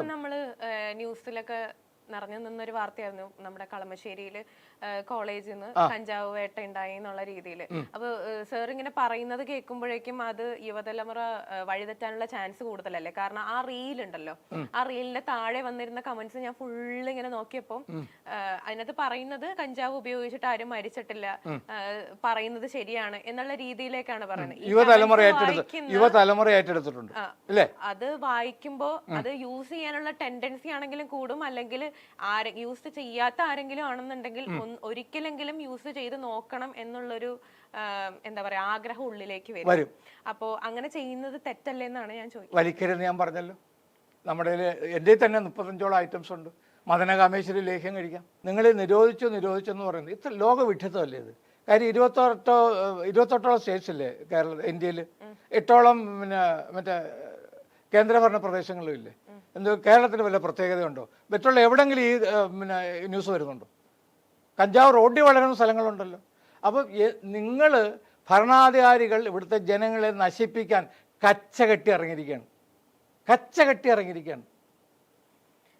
നമ്മള് ന്യൂസിലൊക്കെ നിറഞ്ഞു നിന്നൊരു വാർത്തയായിരുന്നു നമ്മുടെ കളമശ്ശേരിയില് കോളേജിൽ നിന്ന് കഞ്ചാവ് വേട്ട ഉണ്ടായി എന്നുള്ള രീതിയിൽ. അപ്പൊ സാർ ഇങ്ങനെ പറയുന്നത് കേൾക്കുമ്പോഴേക്കും അത് യുവതലമുറ വഴിതെറ്റാനുള്ള ചാൻസ് കൂടുതലല്ലേ? കാരണം ആ റീൽ ഉണ്ടല്ലോ, ആ റീലിന്റെ താഴെ വന്നിരുന്ന കമന്റ്സ് ഞാൻ ഫുള്ള് ഇങ്ങനെ നോക്കിയപ്പോ അതിനകത്ത് പറയുന്നത് കഞ്ചാവ് ഉപയോഗിച്ചിട്ട് ആരും മരിച്ചിട്ടില്ല, പറയുന്നത് ശരിയാണ് എന്നുള്ള രീതിയിലേക്കാണ് പറയുന്നത്. യുവതലമുറ ഏറ്റെടുത്തിട്ടുണ്ട്. അത് വായിക്കുമ്പോ അത് യൂസ് ചെയ്യാനുള്ള ടെൻഡൻസി ആണെങ്കിലും കൂടും, അല്ലെങ്കിൽ യൂസ് ചെയ്യാത്ത ആരെങ്കിലും ആണെന്നുണ്ടെങ്കിൽ ഒരിക്കലെങ്കിലും യൂസ് ചെയ്ത് നോക്കണം എന്നുള്ളൊരു എന്താ പറയാ ആഗ്രഹം ഉള്ളിലേക്ക് വരും. അപ്പോ അങ്ങനെ ചെയ്യുന്നത് തെറ്റല്ലേ എന്നാണ് ഞാൻ ചോദിക്കുന്നത്. വലിക്കരുത് ഞാൻ പറഞ്ഞല്ലോ. നമ്മുടെ എൻ്റെ തന്നെ 35ഓളം ഐറ്റംസ് ഉണ്ട്. മദനകാമേശ്വരി ലേഹ്യം കഴിക്കാം. നിങ്ങൾ നിരോധിച്ചെന്ന് പറയുന്നത് ഇത്ര ലോകവിഡ്ഢിത്തമല്ലേ ഇത്? കാര്യം 28ഓളം സ്റ്റേറ്റ്സ് ഇല്ലേ ഇന്ത്യയിൽ, 8ഓളം പിന്നെ മറ്റേ കേന്ദ്രഭരണ പ്രദേശങ്ങളും ഇല്ലേ? എന്തോ കേരളത്തിന് വല്ല പ്രത്യേകതയുണ്ടോ? മറ്റുള്ള എവിടെങ്കിലും ഈ പിന്നെ ന്യൂസ് വരുന്നുണ്ടോ? കഞ്ചാവ് റോഡിൽ വളരുന്ന സ്ഥലങ്ങളുണ്ടല്ലോ. അപ്പം നിങ്ങൾ ഭരണാധികാരികൾ ഇവിടുത്തെ ജനങ്ങളെ നശിപ്പിക്കാൻ കച്ചകെട്ടി ഇറങ്ങിയിരിക്കുകയാണ്.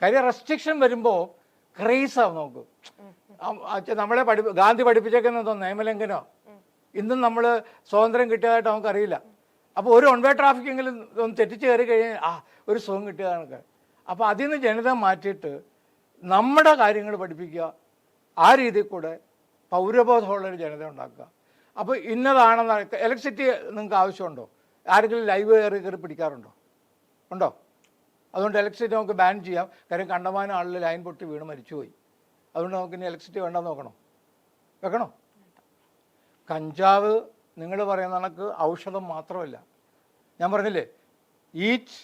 കാര്യം റെസ്ട്രിക്ഷൻ വരുമ്പോൾ ക്രേസാവും. നോക്കൂ, നമ്മളെ ഗാന്ധി പഠിപ്പിച്ചേക്കുന്നതോ നിയമലംഘനോ ഇന്നും നമ്മൾ സ്വാതന്ത്ര്യം കിട്ടിയതായിട്ട് നമുക്കറിയില്ല. അപ്പോൾ ഒരു ഒൺ വേ ട്രാഫിക്കെങ്കിലും ഒന്ന് തെറ്റിച്ച് കയറി കഴിഞ്ഞാൽ ഒരു സുഖം കിട്ടിയതാണ്. അപ്പോൾ അതിൽ നിന്ന് ജനത മാറ്റിയിട്ട് നമ്മുടെ കാര്യങ്ങൾ പഠിപ്പിക്കുക, ആ രീതിയിൽ കൂടെ പൗരബോധമുള്ളൊരു ജനത ഉണ്ടാക്കുക. അപ്പോൾ ഇന്നതാണെന്ന് ഇലക്ട്രിസിറ്റി നിങ്ങൾക്ക് ആവശ്യമുണ്ടോ? ആരെങ്കിലും ലൈവ് കയറി പിടിക്കാറുണ്ടോ? ഉണ്ടോ? അതുകൊണ്ട് ഇലക്ട്രിസിറ്റി നമുക്ക് ബാൻ ചെയ്യാം. കാര്യം കണ്ടമാനം ആളിൽ ലൈൻ പൊട്ടി വീണ് മരിച്ചുപോയി. അതുകൊണ്ട് നമുക്ക് ഇനി ഇലക്ട്രിസിറ്റി വേണ്ടെന്ന് വെക്കണോ? കഞ്ചാവ് നിങ്ങൾ പറയുന്ന കണക്ക് ഔഷധം മാത്രമല്ല. ഞാൻ പറഞ്ഞില്ലേ, ഈറ്റ്,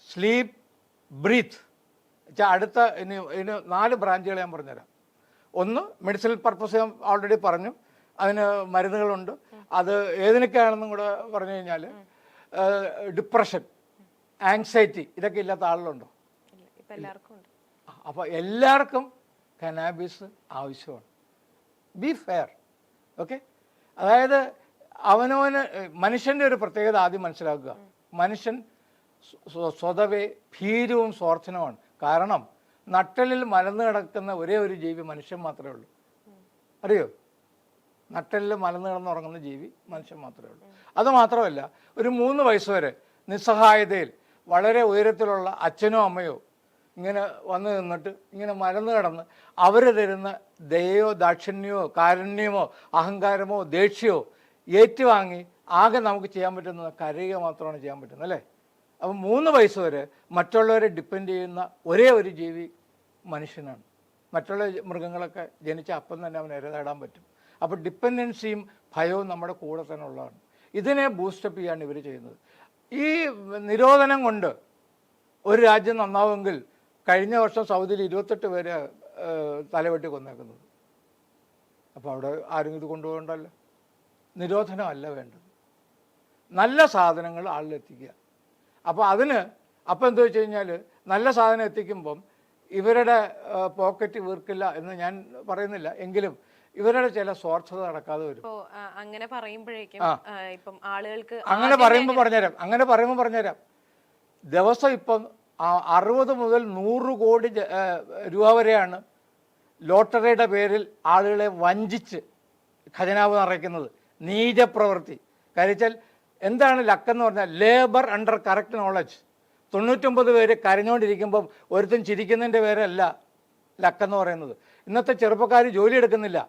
സ്ലീപ്പ്, ബ്രീത്ത്. അടുത്ത ഇനി 4 ബ്രാഞ്ചുകൾ ഞാൻ പറഞ്ഞുതരാം. ഒന്ന് മെഡിസിനൽ പർപ്പസ് ഞാൻ ഓൾറെഡി പറഞ്ഞു, അതിന് മരുന്നുകളുണ്ട്. അത് ഏതിനൊക്കെയാണെന്നും കൂടെ പറഞ്ഞു കഴിഞ്ഞാൽ ഡിപ്രഷൻ, ആങ്സൈറ്റി ഇതൊക്കെ ഇല്ലാത്ത ആളുകളുണ്ടോ? അപ്പോൾ എല്ലാവർക്കും കനാബിസ് ആവശ്യമാണ്. B fair. ഓക്കെ? അതായത് അവനവന് മനുഷ്യൻ്റെ ഒരു പ്രത്യേകത ആദ്യം മനസ്സിലാക്കുക. മനുഷ്യൻ സ്വതവേ ഭീരുവും സ്വാർത്ഥനുമാണ്. കാരണം നട്ടലിൽ മലന്ന് കിടക്കുന്ന ഒരേ ഒരു ജീവി മനുഷ്യൻ മാത്രമേ ഉള്ളൂ. അറിയോ? നട്ടലിൽ മലന്ന് കിടന്നുറങ്ങുന്ന ജീവി മനുഷ്യൻ മാത്രമേ ഉള്ളൂ. അതുമാത്രമല്ല, ഒരു 3 വയസ്സ് വരെ നിസ്സഹായതയിൽ വളരെ ഉയരത്തിലുള്ള അച്ഛനോ അമ്മയോ ഇങ്ങനെ വന്നു നിന്നിട്ട് ഇങ്ങനെ മലന്ന് കിടന്ന് അവർ തരുന്ന ദയയോ ദാക്ഷിണ്യമോ കാരുണ്യമോ അഹങ്കാരമോ ദേഷ്യമോ ഏറ്റുവാങ്ങി ആകെ നമുക്ക് ചെയ്യാൻ പറ്റുന്നത് കരയുക മാത്രമാണ് ചെയ്യാൻ പറ്റുന്നത്, അല്ലേ? അപ്പം 3 വയസ്സ് വരെ മറ്റുള്ളവരെ ഡിപ്പെൻഡ് ചെയ്യുന്ന ഒരേ ഒരു ജീവി മനുഷ്യനാണ്. മറ്റുള്ള മൃഗങ്ങളൊക്കെ ജനിച്ച അപ്പം തന്നെ അവന് ഇരതേടാൻ പറ്റും. അപ്പോൾ ഡിപ്പെൻഡൻസിയും ഭയവും നമ്മുടെ കൂടെ തന്നെ ഉള്ളതാണ്. ഇതിനെ ബൂസ്റ്റപ്പ് ചെയ്യാണ് ഇവർ ചെയ്യുന്നത്. ഈ നിരോധനം കൊണ്ട് ഒരു രാജ്യം നന്നാവുമെങ്കിൽ കഴിഞ്ഞ വർഷം സൗദിയിൽ 28 പേര് തലവെട്ടി കൊന്നേക്കുന്നത്. അപ്പോൾ അവിടെ ആരും ഇത് കൊണ്ടുപോകണ്ടല്ലോ. നിരോധനമല്ല വേണ്ടത്, നല്ല സാധനങ്ങൾ ആളിലെത്തിക്കുക. അപ്പോൾ അപ്പോൾ എന്താ വെച്ച് കഴിഞ്ഞാൽ നല്ല സാധനം എത്തിക്കുമ്പം ഇവരുടെ പോക്കറ്റ് വീർക്കില്ല എന്ന് ഞാൻ പറയുന്നില്ല, എങ്കിലും ഇവരുടെ ചില സ്വാർത്ഥത നടക്കാതെ വരും. അങ്ങനെ പറയുമ്പോഴേക്കും ഇപ്പം ആളുകൾക്ക് അങ്ങനെ പറയുമ്പോൾ പറഞ്ഞുതരാം. ദിവസം ഇപ്പം 60 മുതൽ 100 കോടി രൂപ വരെയാണ് ലോട്ടറിയുടെ പേരിൽ ആളുകളെ വഞ്ചിച്ച് ഖജനാവ് നിറയ്ക്കുന്നത്. നീചപ്രവൃത്തി. കാര്യച്ചാൽ എന്താണ് ലക്കെന്ന് പറഞ്ഞാൽ ലേബർ അണ്ടർ കറക്റ്റ് നോളജ്. 99 പേര് കരഞ്ഞുകൊണ്ടിരിക്കുമ്പം ഒരുത്തും ചിരിക്കുന്നതിൻ്റെ പേരല്ല ലക്കെന്ന് പറയുന്നത്. ഇന്നത്തെ ചെറുപ്പക്കാർ ജോലി എടുക്കുന്നില്ല,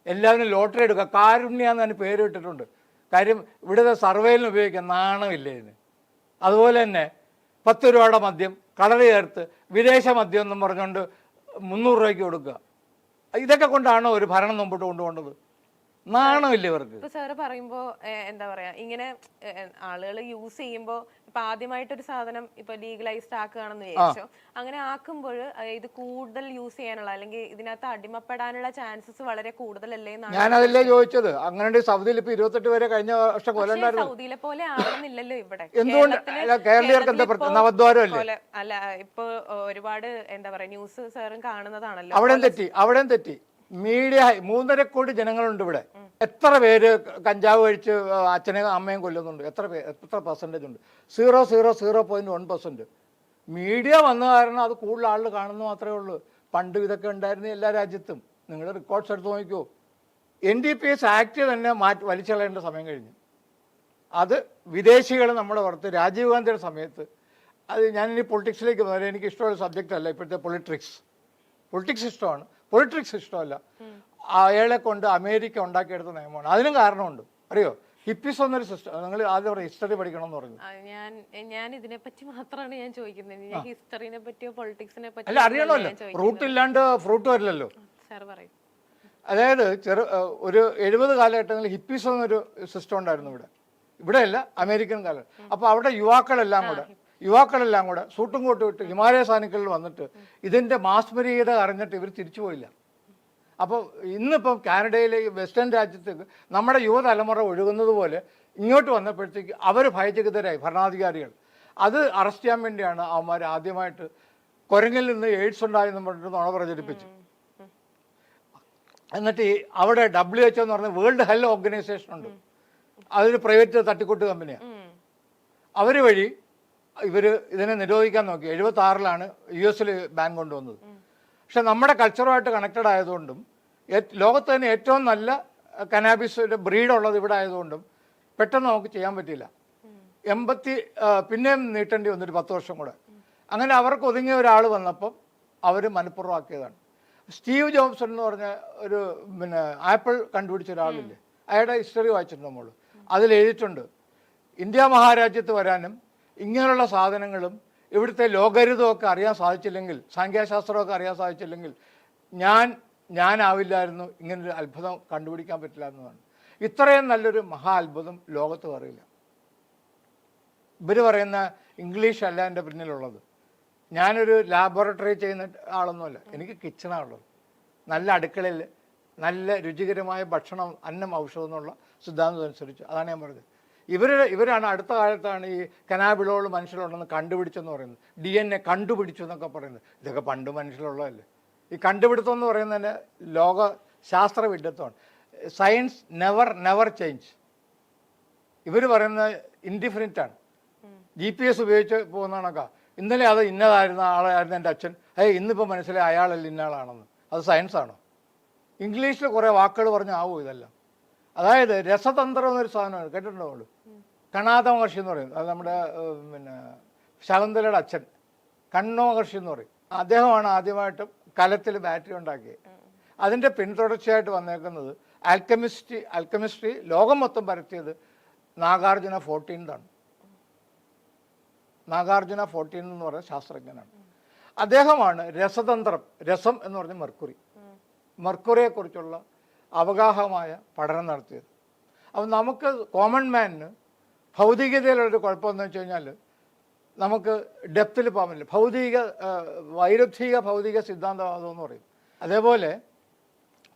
എല്ലാവരും ലോട്ടറി എടുക്കുക. കാരുണ്യാന്ന് തന്നെ പേര് ഇട്ടിട്ടുണ്ട്. കാര്യം ഇവിടുത്തെ സർവേലിന് ഉപയോഗിക്കാൻ നാണമില്ല ഇതിന്. അതുപോലെ തന്നെ 10 രൂപയുടെ മദ്യം കളർ ചേർത്ത് വിദേശ മദ്യം എന്നും പറഞ്ഞുകൊണ്ട് 300 രൂപയ്ക്ക് കൊടുക്കുക. ഇതൊക്കെ കൊണ്ടാണോ ഒരു ഭരണം മുമ്പോട്ട് കൊണ്ടുപോകേണ്ടത്? നാണമില്ല ഇവർക്ക്. ഇപ്പൊ സാറ് പറയുമ്പോ എന്താ പറയാ, ഇങ്ങനെ ആളുകൾ യൂസ് ചെയ്യുമ്പോ ഇപ്പൊ ആദ്യമായിട്ടൊരു സാധനം ഇപ്പൊ ലീഗലൈസ്ഡ് ആക്കുകയാണെന്ന് വിചാരിച്ചോ, അങ്ങനെ ആക്കുമ്പോൾ ഇത് കൂടുതൽ യൂസ് ചെയ്യാനുള്ള അല്ലെങ്കിൽ ഇതിനകത്ത് അടിമപ്പെടാനുള്ള ചാൻസസ് വളരെ കൂടുതലല്ലേ? ഞാൻ അതല്ലേ ചോദിച്ചത്. അങ്ങനെ സൗദിയിൽ ഇപ്പൊ 28 പേരെ കഴിഞ്ഞ വർഷം കൊല്ലണ്ടായിരുന്നു. സൗദിയിലെ പോലെ ആണെന്നില്ലല്ലോ ഇവിടെ. എന്തുകൊണ്ട് കേരളീയർക്ക് എന്താ നവദ്വാരം അല്ലേ? അല്ല, ഇപ്പൊ ഒരുപാട് എന്താ പറയാ ന്യൂസ് സാറും കാണുന്നതാണല്ലോ. അവിടെയും തെറ്റി. മീഡിയ 3.5 കോടി ജനങ്ങളുണ്ട് ഇവിടെ. എത്ര പേര് കഞ്ചാവ് കഴിച്ച് അച്ഛനെയും അമ്മയും കൊല്ലുന്നുണ്ട്? എത്ര പെർസെൻറ്റേജ് ഉണ്ട്? 0.1%. മീഡിയ വന്ന കാരണം അത് കൂടുതൽ ആളുകൾ കാണുന്നു മാത്രമേ ഉള്ളൂ. പണ്ട് ഇതൊക്കെ ഉണ്ടായിരുന്നു എല്ലാ രാജ്യത്തും. നിങ്ങൾ റെക്കോർഡ്സ് എടുത്ത് നോക്കിക്കോ. NDPS ആക്ട് തന്നെ വലിച്ചളയേണ്ട സമയം കഴിഞ്ഞു. അത് വിദേശികൾ നമ്മുടെ പുറത്ത് രാജീവ് ഗാന്ധിയുടെ സമയത്ത്, അത് ഞാനിനി പൊളിറ്റിക്സിലേക്ക് പോയാൽ എനിക്ക് ഇഷ്ടമുള്ള സബ്ജക്റ്റ് അല്ല ഇപ്പോഴത്തെ പൊളിറ്റിക്സ് ഇഷ്ടമാണ്, പൊളിറ്റിക്സ് ഇഷ്ടമല്ല. അയാളെ കൊണ്ട് അമേരിക്ക ഉണ്ടാക്കിയെടുത്ത നിയമമാണ്. അതിനും കാരണമുണ്ട്, അറിയോ? ഹിപ്പിസ് എന്നൊരു സിസ്റ്റം, നിങ്ങൾ ആദ്യം ഹിസ്റ്ററി പഠിക്കണമെന്ന് പറഞ്ഞു. ഞാൻ ഇതിനെ പറ്റി മാത്രമാണ് ഞാൻ ചോദിക്കുന്നത്. ഞാൻ ഹിസ്റ്ററിനെ പറ്റിയോ പൊളിറ്റിക്സിനെ അല്ല, പറ്റിയോ അറിയണമല്ലോ. റൂട്ട് ഇല്ലാണ്ട് ഫ്രൂട്ട് വരില്ലല്ലോ. സാർ പറയും. അതായത് ഒരു 70 കാലഘട്ടങ്ങളിൽ ഹിപ്പീസ് എന്നൊരു സിസ്റ്റം ഉണ്ടായിരുന്നു ഇവിടെ അല്ല, അമേരിക്കൻ കാലം. അപ്പോൾ അവിടെ യുവാക്കളെല്ലാം കൂടെ സൂട്ടും കോട്ടും ഇട്ട് ഹിമാലയ സാനുക്കളിൽ വന്നിട്ട് ഇതിൻ്റെ മാസ്മരീയത അറിഞ്ഞിട്ട് ഇവർ തിരിച്ചു പോയില്ല. അപ്പോൾ ഇന്നിപ്പം കാനഡയിലെ വെസ്റ്റേൺ രാജ്യത്തേക്ക് നമ്മുടെ യുവതലമുറ ഒഴുകുന്നത് പോലെ ഇങ്ങോട്ട് വന്നപ്പോഴത്തേക്ക് അവർ ഭയചകിതരായി ഭരണാധികാരികൾ. അത് അറസ്റ്റ് ചെയ്യാൻ വേണ്ടിയാണ് അവന്മാർ ആദ്യമായിട്ട് കുരങ്ങിൽ നിന്ന് എയ്ഡ്സ് ഉണ്ടായെന്ന് പറഞ്ഞിട്ട് നുണ പ്രചരിപ്പിച്ചു. എന്നിട്ട് അവിടെ WHO എന്ന് പറഞ്ഞ വേൾഡ് ഹെൽത്ത് ഓർഗനൈസേഷൻ ഉണ്ട്, അതൊരു പ്രൈവറ്റ് തട്ടിക്കൂട്ട് കമ്പനിയാണ്. അവർ വഴി ഇവർ ഇതിനെ നിരോധിക്കാൻ നോക്കി. 76-ലാണ് US ബാൻ കൊണ്ടുവന്നത്. പക്ഷെ നമ്മുടെ കൾച്ചറുമായിട്ട് കണക്റ്റഡ് ആയതുകൊണ്ടും ലോകത്ത് തന്നെ ഏറ്റവും നല്ല കനാബിസിൻ്റെ ബ്രീഡുള്ളത് ഇവിടെ ആയതുകൊണ്ടും പെട്ടെന്ന് നമുക്ക് ചെയ്യാൻ പറ്റില്ല. പിന്നെയും നീട്ടേണ്ടി വന്നൊരു 10 വർഷം കൂടെ. അങ്ങനെ അവർക്ക് ഒതുങ്ങിയ ഒരാൾ വന്നപ്പം അവർ മനഃപൂർവ്വമാക്കിയതാണ്. സ്റ്റീവ് ജോബ്സൺ എന്ന് പറഞ്ഞ ഒരു ആപ്പിൾ കണ്ടുപിടിച്ച ഒരാളില്ലേ, അയാളുടെ ഹിസ്റ്ററി വായിച്ചിട്ടുണ്ട് നമ്മൾ. അതിലെഴുതിയിട്ടുണ്ട്, ഇന്ത്യ മഹാരാജ്യത്ത് വരാനും ഇങ്ങനെയുള്ള സാധനങ്ങളും ഇവിടുത്തെ ലോകരുതമൊക്കെ അറിയാൻ സാധിച്ചില്ലെങ്കിൽ, സാങ്കേതികശാസ്ത്രമൊക്കെ അറിയാൻ സാധിച്ചില്ലെങ്കിൽ ഞാനാവില്ലായിരുന്നു, ഇങ്ങനൊരു അത്ഭുതം കണ്ടുപിടിക്കാൻ പറ്റില്ല എന്നതാണ്. ഇത്രയും നല്ലൊരു മഹാ അത്ഭുതം ലോകത്ത് പറയില്ല. ഇവർ പറയുന്ന ഇംഗ്ലീഷ് അല്ല എൻ്റെ പിന്നിലുള്ളത്. ഞാനൊരു ലാബോറട്ടറി ചെയ്യുന്ന ആളൊന്നുമല്ല, എനിക്ക് കിച്ചണാണുള്ളത്. നല്ല അടുക്കളയിൽ നല്ല രുചികരമായ ഭക്ഷണം, അന്നം, ഔഷധം എന്നുള്ള സിദ്ധാന്തം അനുസരിച്ച് അതാണ് ഞാൻ പറഞ്ഞത്. ഇവരാണ് അടുത്ത കാലത്താണ് ഈ കനാബിലോൾ മനുഷ്യരുണ്ടെന്ന് കണ്ടുപിടിച്ചെന്ന് പറയുന്നത്. DNA കണ്ടുപിടിച്ചു എന്നൊക്കെ പറയുന്നത്. ഇതൊക്കെ പണ്ട് മനുഷ്യരുള്ളതല്ലേ. ഈ കണ്ടുപിടുത്തം എന്ന് പറയുന്നതിന് ലോക ശാസ്ത്ര വിദ്യത്വമാണ്. Science never change. ഇവർ പറയുന്നത് ഇൻഡിഫറൻറ്റാണ്. GPS ഉപയോഗിച്ച് പോകുന്നതാണൊക്കെ. ഇന്നലെ അത് ഇന്നതായിരുന്ന ആളായിരുന്നു എൻ്റെ അച്ഛൻ, ഇന്നിപ്പോൾ മനസ്സിലായി അയാളല്ല ഇന്ന ആളാണെന്ന്. അത് സയൻസാണോ? ഇംഗ്ലീഷിൽ കുറേ വാക്കുകൾ പറഞ്ഞാവോ ഇതെല്ലാം? അതായത് രസതന്ത്രം എന്നൊരു സാധനമാണ്, കേട്ടിട്ടുണ്ടോ? കണാദ മഹർഷി എന്ന് പറയും. അത് നമ്മുടെ ശകുന്തലയുടെ അച്ഛൻ കണ്ണോ മഹർഷി എന്ന് പറയും. അദ്ദേഹമാണ് ആദ്യമായിട്ടും കലത്തിൽ ബാറ്ററി ഉണ്ടാക്കിയത്. അതിൻ്റെ പിന്തുടർച്ചയായിട്ട് വന്നേക്കുന്നത് ആൽക്കമിസ്ട്രി ലോകം മൊത്തം പരത്തിയത് നാഗാർജുന 14 നാഗാർജുന 14 എന്ന് പറയുന്ന ശാസ്ത്രജ്ഞനാണ്. അദ്ദേഹമാണ് രസതന്ത്രം, രസം എന്ന് പറഞ്ഞ മെർക്കുറിയെക്കുറിച്ചുള്ള അവഗാഹമായ പഠനം നടത്തിയത്. അപ്പം നമുക്ക് കോമൺ മാനിന് ഭൗതികതയിലുള്ളൊരു കുഴപ്പമെന്ന് വെച്ച് കഴിഞ്ഞാൽ നമുക്ക് ഡെപ്തിൽ പോകാൻ പറ്റില്ല. വൈരുദ്ധിക ഭൗതിക സിദ്ധാന്തവാദം എന്ന് പറയും. അതേപോലെ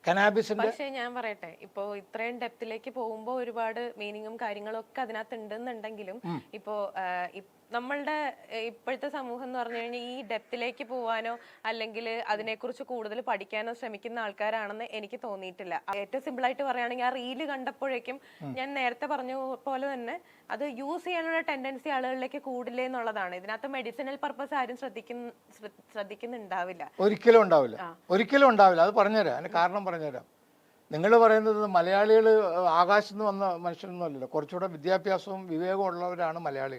കനാബിസിന്റെ, പക്ഷേ ഞാൻ പറയട്ടെ, ഇപ്പോ ഇത്രയും ഡെപ്തിലേക്ക് പോകുമ്പോ ഒരുപാട് മീനിങ്ങും കാര്യങ്ങളും ഒക്കെ അതിനകത്ത് ഉണ്ടെന്നുണ്ടെങ്കിലും ഇപ്പോ നമ്മളുടെ ഇപ്പോഴത്തെ സമൂഹം എന്ന് പറഞ്ഞു കഴിഞ്ഞാൽ ഈ ഡെപ്തിലേക്ക് പോവാനോ അല്ലെങ്കിൽ അതിനെക്കുറിച്ച് കൂടുതൽ പഠിക്കാനോ ശ്രമിക്കുന്ന ആൾക്കാരാണെന്ന് എനിക്ക് തോന്നിയിട്ടില്ല. ഏറ്റവും സിമ്പിൾ ആയിട്ട് പറയുകയാണെങ്കിൽ ആ റീല് കണ്ടപ്പോഴേക്കും ഞാൻ നേരത്തെ പറഞ്ഞ പോലെ തന്നെ അത് യൂസ് ചെയ്യാനുള്ള ടെൻഡൻസി ആളുകളിലേക്ക് കൂടില്ലേ എന്നുള്ളതാണ്. ഇതിനകത്ത് മെഡിസിനൽ പർപ്പസ് ആരും ശ്രദ്ധിക്കുന്നുണ്ടാവില്ല. ഒരിക്കലും ഉണ്ടാവില്ല. അത് പറഞ്ഞുതരാം, അതിന് കാരണം പറഞ്ഞുതരാം. നിങ്ങൾ പറയുന്നത് മലയാളികൾ ആകാശത്ത് നിന്ന് വന്ന മനുഷ്യരൊന്നും അല്ലല്ലോ. കുറച്ചുകൂടെ വിദ്യാഭ്യാസവും വിവേകവും ഉള്ളവരാണ് മലയാളികൾ.